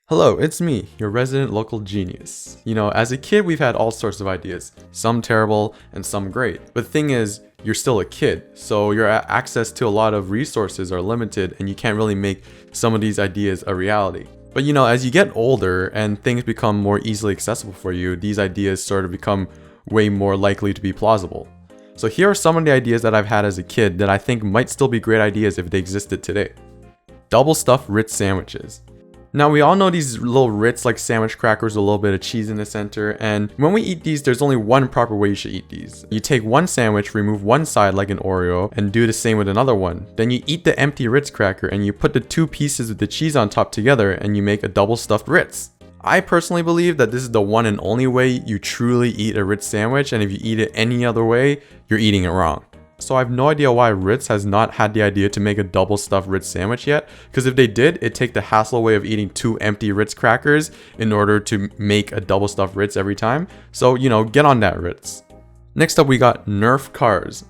Hello, it's me, your resident local genius. As a kid, we've had all sorts of ideas, some terrible and some great. But the thing is, you're still a kid, so your access to a lot of resources are limited and you can't really make some of these ideas a reality. But as you get older and things become more easily accessible for you, these ideas sort of become way more likely to be plausible. So here are some of the ideas that I've had as a kid that I think might still be great ideas if they existed today. Double stuffed Ritz sandwiches. Now we all know these little Ritz like sandwich crackers with a little bit of cheese in the center, and when we eat these, there's only one proper way you should eat these. You take one sandwich, remove one side like an Oreo, and do the same with another one. Then you eat the empty Ritz cracker and you put the two pieces with the cheese on top together and you make a double stuffed Ritz. I personally believe that this is the one and only way you truly eat a Ritz sandwich, and if you eat it any other way, you're eating it wrong. So I have no idea why Ritz has not had the idea to make a double stuffed Ritz sandwich yet, because if they did, it'd take the hassle away of eating two empty Ritz crackers in order to make a double stuffed Ritz every time. So, get on that, Ritz. Next up, we got Nerf cars.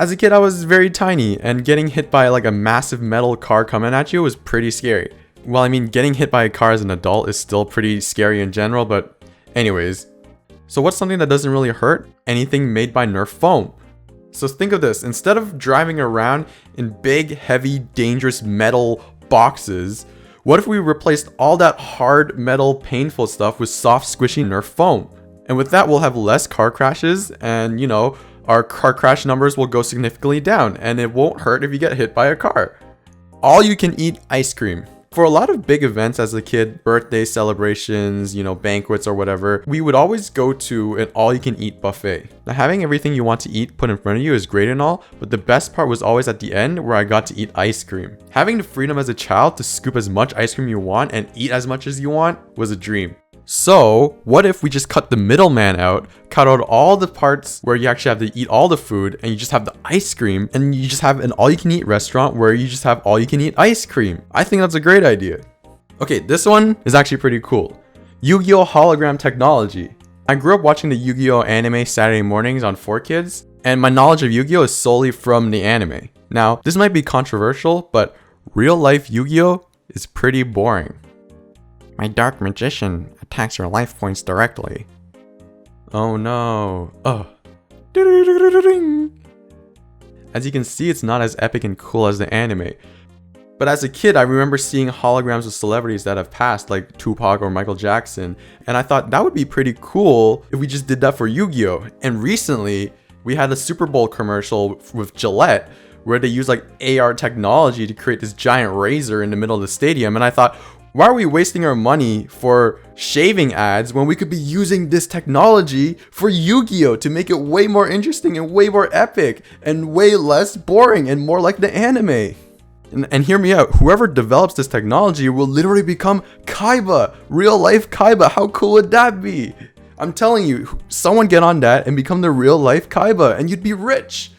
As a kid, I was very tiny, and getting hit by like a massive metal car coming at you was pretty scary. Well, getting hit by a car as an adult is still pretty scary in general, but anyways. So what's something that doesn't really hurt? Anything made by Nerf foam. So think of this, instead of driving around in big, heavy, dangerous metal boxes, what if we replaced all that hard, metal, painful stuff with soft, squishy Nerf foam? And with that, we'll have less car crashes and, our car crash numbers will go significantly down, and it won't hurt if you get hit by a car. All you can eat ice cream. For a lot of big events as a kid, birthday celebrations, banquets or whatever, we would always go to an all-you-can-eat buffet. Now, having everything you want to eat put in front of you is great and all, but the best part was always at the end where I got to eat ice cream. Having the freedom as a child to scoop as much ice cream you want and eat as much as you want was a dream. So, what if we just cut the middleman out, cut out all the parts where you actually have to eat all the food, and you just have the ice cream, and you just have an all-you-can-eat restaurant where you just have all-you-can-eat ice cream? I think that's a great idea. Okay, this one is actually pretty cool. Yu-Gi-Oh! Hologram technology. I grew up watching the Yu-Gi-Oh! Anime Saturday mornings on 4Kids, and my knowledge of Yu-Gi-Oh! Is solely from the anime. Now, this might be controversial, but real-life Yu-Gi-Oh! Is pretty boring. My dark magician attacks your life points directly. Oh no. Oh. As you can see, it's not as epic and cool as the anime. But as a kid, I remember seeing holograms of celebrities that have passed, like Tupac or Michael Jackson, and I thought that would be pretty cool if we just did that for Yu-Gi-Oh! And recently, we had a Super Bowl commercial with Gillette where they used like AR technology to create this giant razor in the middle of the stadium, and I thought, why are we wasting our money for shaving ads when we could be using this technology for Yu-Gi-Oh! To make it way more interesting and way more epic and way less boring and more like the anime? And hear me out, whoever develops this technology will literally become Kaiba, real life Kaiba. How cool would that be? I'm telling you, someone get on that and become the real life Kaiba and you'd be rich.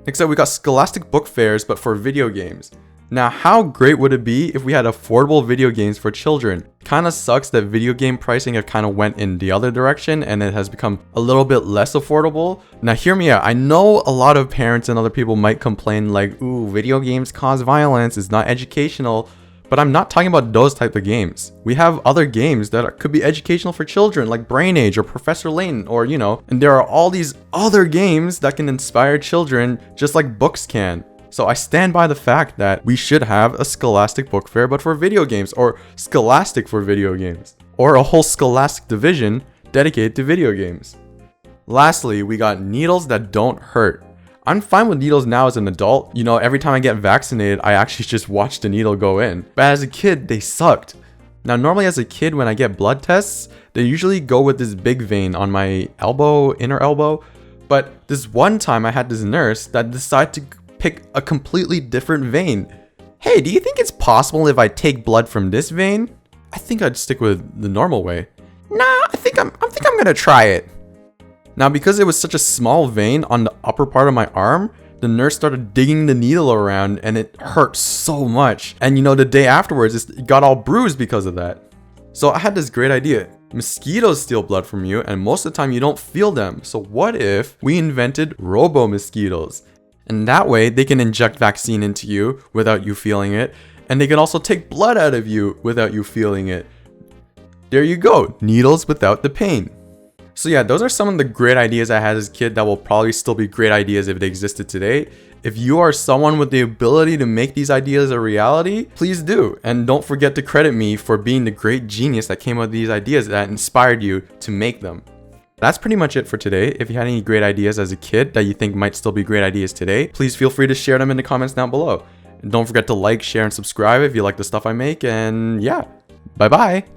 Next up, we got Scholastic book fairs, but for video games. Now, how great would it be if we had affordable video games for children? Kinda sucks that video game pricing have kinda went in the other direction and it has become a little bit less affordable. Now, hear me out. I know a lot of parents and other people might complain like, ooh, video games cause violence, it's not educational. But I'm not talking about those type of games. We have other games that could be educational for children, like Brain Age or Professor Layton, or and there are all these other games that can inspire children just like books can. So I stand by the fact that we should have a Scholastic book fair, but for video games, or Scholastic for video games, or a whole Scholastic division dedicated to video games. Lastly, we got needles that don't hurt. I'm fine with needles now as an adult. Every time I get vaccinated, I actually just watch the needle go in. But as a kid, they sucked. Now, normally as a kid, when I get blood tests, they usually go with this big vein on my elbow, inner elbow. But this one time I had this nurse that decided to pick a completely different vein. Hey, do you think it's possible if I take blood from this vein? I think I'd stick with the normal way. Nah, I think I'm gonna try it. Now, because it was such a small vein on the upper part of my arm, the nurse started digging the needle around and it hurt so much. And the day afterwards, it got all bruised because of that. So I had this great idea. Mosquitoes steal blood from you and most of the time you don't feel them. So what if we invented robo-mosquitoes? And that way, they can inject vaccine into you without you feeling it. And they can also take blood out of you without you feeling it. There you go, needles without the pain. So yeah, those are some of the great ideas I had as a kid that will probably still be great ideas if they existed today. If you are someone with the ability to make these ideas a reality, please do. And don't forget to credit me for being the great genius that came up with these ideas that inspired you to make them. That's pretty much it for today. If you had any great ideas as a kid that you think might still be great ideas today, please feel free to share them in the comments down below. And don't forget to like, share, and subscribe if you like the stuff I make. And yeah, bye-bye.